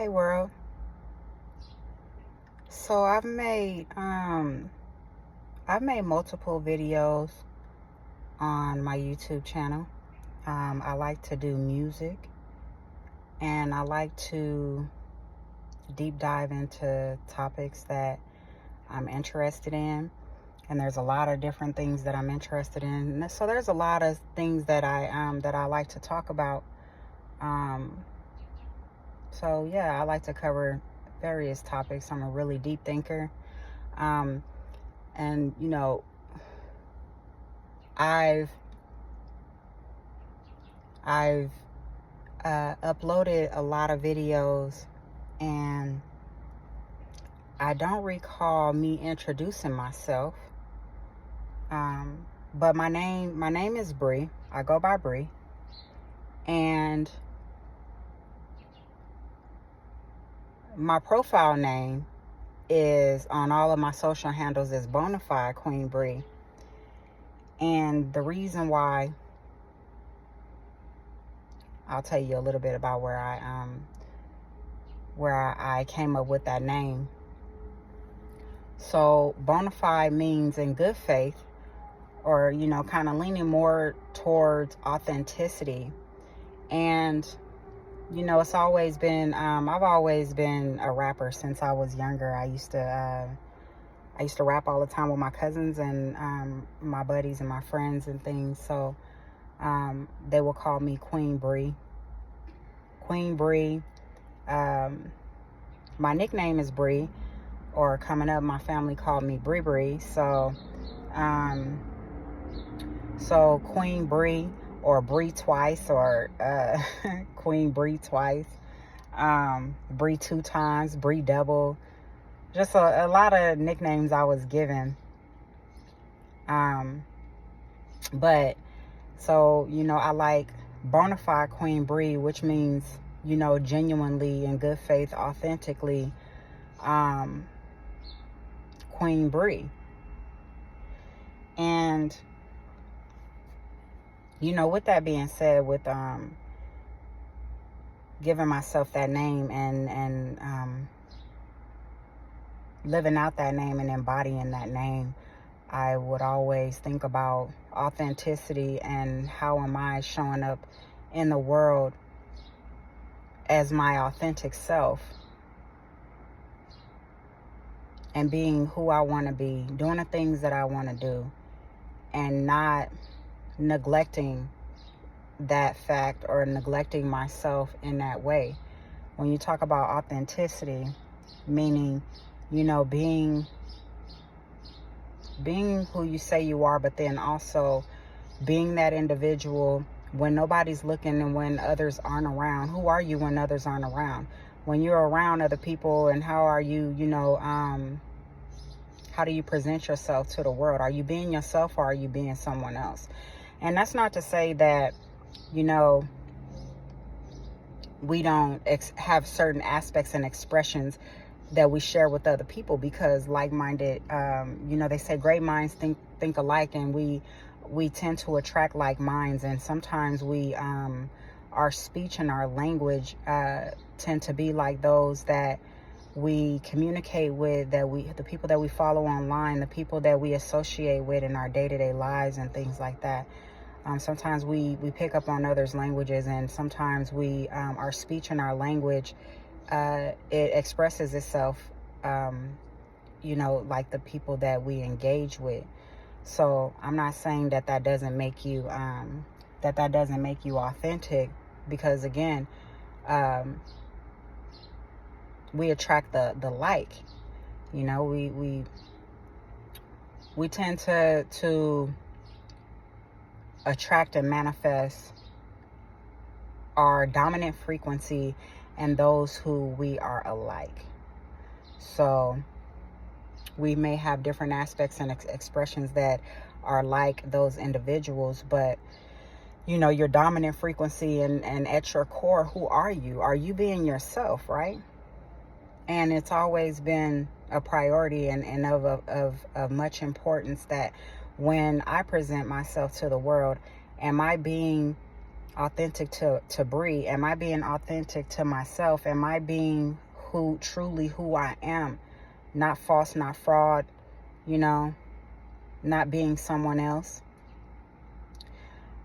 Hey world. So I've made multiple videos on my YouTube channel. I like to do music, and I like to deep dive into topics that I'm interested in. And there's a lot of different things that I'm interested in. So there's a lot of things that I like to talk about. Um, so yeah, I like to cover various topics. I'm a really deep thinker. Um, and I've I've uploaded a lot of videos, and I don't recall me introducing myself. But my name is Bree. I go by Bree, and my profile name is on all of my social handles is Bonafide Queen Bree. And the reason why, I'll tell you a little bit about where I came up with that name. So Bonafide means in good faith, or kind of leaning more towards authenticity. And it's always been I've always been a rapper since I was younger. I used to rap all the time with my cousins and my buddies and my friends and things. So they will call me Queen Bree. Queen Bree. My nickname is Bree, or coming up, my family called me Bree Bree. So Queen Bree, or Bree twice, or Queen Bree twice, Bree two times, Bree double. Just a lot of nicknames I was given. But so I like Bonafide Queen Bree, which means genuinely, in good faith, authentically, Queen Bree. And with that being said, with giving myself that name and living out that name and embodying that name, I would always think about authenticity and how am I showing up in the world as my authentic self, and being who I want to be, doing the things that I want to do, and not neglecting that fact or neglecting myself in that way. When you talk about authenticity, meaning being who you say you are, but then also being that individual when nobody's looking and when others aren't around. Who are you when others aren't around? When you're around other people, and how are you, how do you present yourself to the world? Are you being yourself, or are you being someone else? And that's not to say that, we don't have certain aspects and expressions that we share with other people, because like-minded, they say great minds think alike, and we tend to attract like minds. And sometimes our speech and our language tend to be like those that we communicate with, the people that we follow online, the people that we associate with in our day-to-day lives and things like that. Sometimes we pick up on others' languages, and sometimes our speech and our language, it expresses itself, like the people that we engage with. So I'm not saying that doesn't make you authentic, because again, we attract the like. We tend to attract and manifest our dominant frequency and those who we are alike. So we may have different aspects and expressions that are like those individuals, but your dominant frequency and at your core, who are you? Are you being yourself, right? And it's always been a priority and of much importance that when I present myself to the world, am I being authentic to Bree? Am I being authentic to myself? Am I being truly who I am? Not false, not fraud, not being someone else,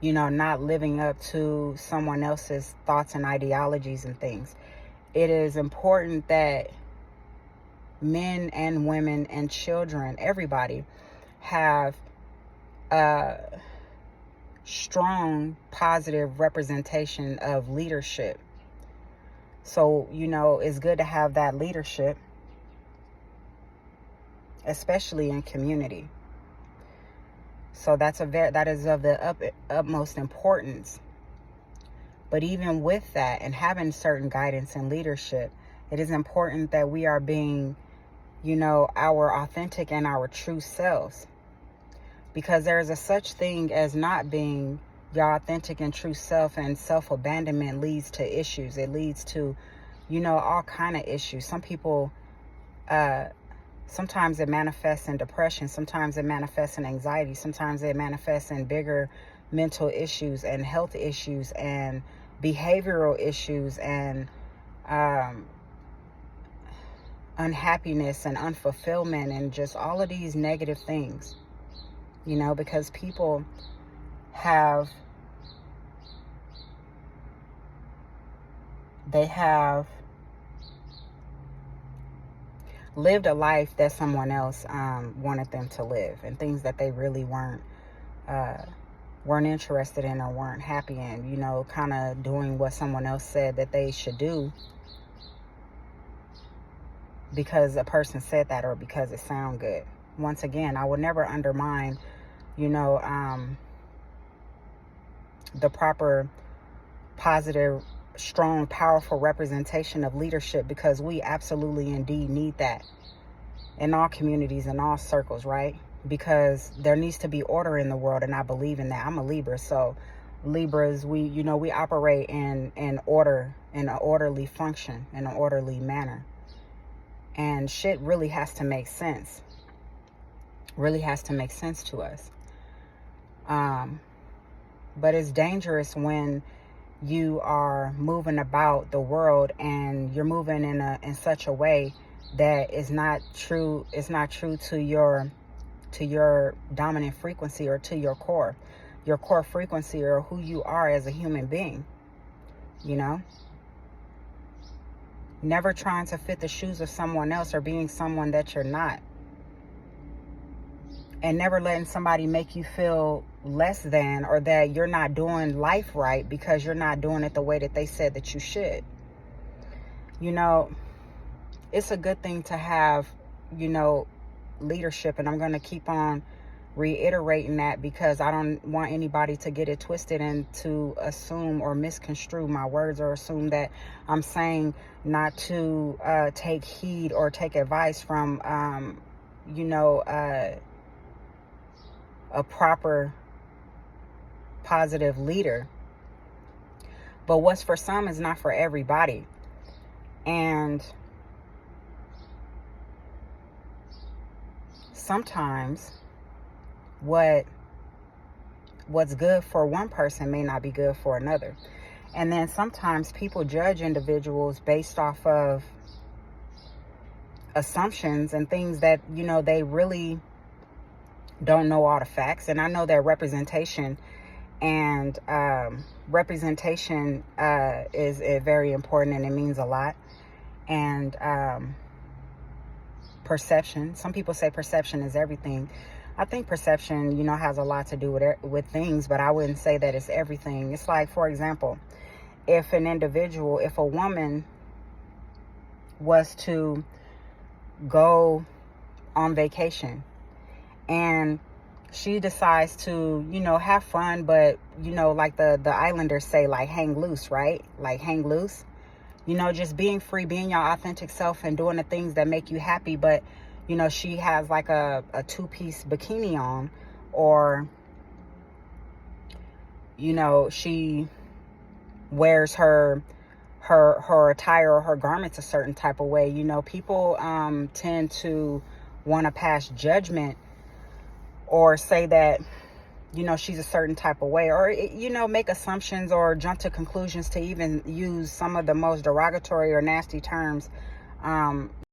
not living up to someone else's thoughts and ideologies and things. It is important that men and women and children, everybody, have a strong, positive representation of leadership. So, it's good to have that leadership, especially in community. So that is of the utmost importance. But even with that, and having certain guidance and leadership, it is important that we are being, our authentic and our true selves. Because there is a such thing as not being your authentic and true self, and self-abandonment leads to issues. It leads to, all kind of issues. Some people, sometimes it manifests in depression. Sometimes it manifests in anxiety. Sometimes it manifests in bigger mental issues and health issues and behavioral issues and unhappiness and unfulfillment and just all of these negative things, because people have lived a life that someone else wanted them to live, and things that they really weren't interested in or weren't happy in, kind of doing what someone else said that they should do because a person said that or because it sounds good. Once again, I would never undermine, the proper, positive, strong, powerful representation of leadership, because we absolutely indeed need that in all communities, in all circles, right? Because there needs to be order in the world, and I believe in that. I'm a Libra, so Libras, we operate in order, in an orderly function, in an orderly manner. And shit really has to make sense. Really has to make sense to us. But it's dangerous when you are moving about the world and you're moving in such a way that is not true. It's not true to your dominant frequency or to your core frequency, or who you are as a human being. Never trying to fit the shoes of someone else or being someone that you're not. And never letting somebody make you feel less than, or that you're not doing life right because you're not doing it the way that they said that you should. It's a good thing to have, leadership. And I'm going to keep on reiterating that, because I don't want anybody to get it twisted and to assume or misconstrue my words, or assume that I'm saying not to take heed or take advice from, a proper, positive leader. But what's for some is not for everybody. And sometimes what's good for one person may not be good for another. And then sometimes people judge individuals based off of assumptions and things that, they really don't know all the facts. And I know that representation is very important, and it means a lot. And perception. Some people say perception is everything. I think perception, has a lot to do with things, but I wouldn't say that it's everything. It's like, for example, if a woman was to go on vacation and she decides to, have fun, but, like the islanders say, like, hang loose, right? Like, hang loose. Just being free, being your authentic self and doing the things that make you happy. But, she has like a two-piece bikini on, or, she wears her attire or her garments a certain type of way. People tend to want to pass judgment or say that, you know, she's a certain type of way, or, you know, make assumptions or jump to conclusions to even use some of the most derogatory or nasty terms,